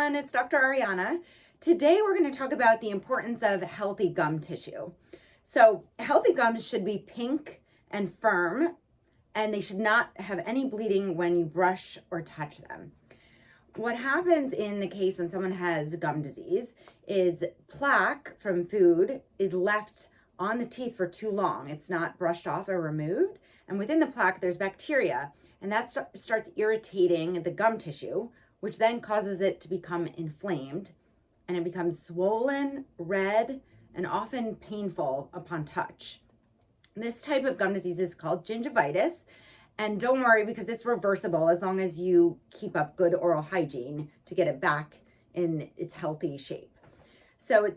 everyone, it's Dr. Arianna. Today we're going to talk about the importance of healthy gum tissue. So healthy gums should be pink and firm, and they should not have any bleeding when you brush or touch them. What happens in the case when someone has gum disease is plaque from food is left on the teeth for too long. It's not brushed off or removed, and within the plaque there's bacteria, and that starts irritating the gum tissue, which then causes it to become inflamed, and it becomes swollen, red, and often painful upon touch. This type of gum disease is called gingivitis, and don't worry because it's reversible as long as you keep up good oral hygiene to get it back in its healthy shape. So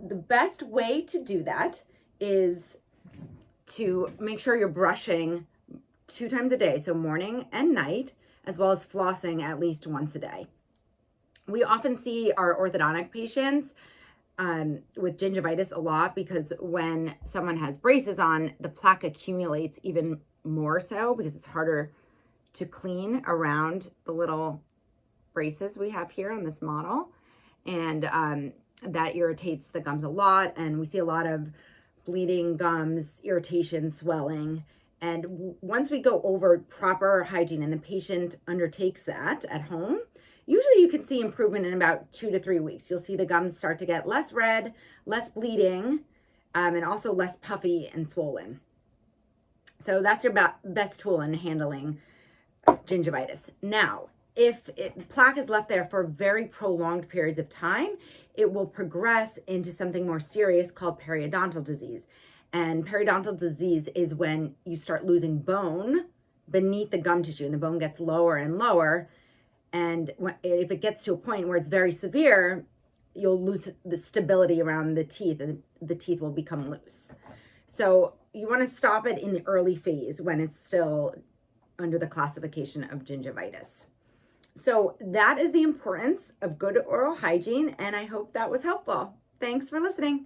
the best way to do that is to make sure you're brushing 2 times a day, so morning and night, as well as flossing at least once a day. We often see our orthodontic patients with gingivitis a lot because when someone has braces on, the plaque accumulates even more so because it's harder to clean around the little braces we have here on this model. And that irritates the gums a lot. And we see a lot of bleeding gums, irritation, swelling. And once we go over proper hygiene and the patient undertakes that at home, usually you can see improvement in about 2 to 3 weeks. You'll see the gums start to get less red, less bleeding, and also less puffy and swollen. So that's your best tool in handling gingivitis. Now, if plaque is left there for very prolonged periods of time, it will progress into something more serious called periodontal disease. And periodontal disease is when you start losing bone beneath the gum tissue and the bone gets lower and lower. And if it gets to a point where it's very severe, you'll lose the stability around the teeth and the teeth will become loose. So you want to stop it in the early phase when it's still under the classification of gingivitis. So that is the importance of good oral hygiene, and I hope that was helpful. Thanks for listening.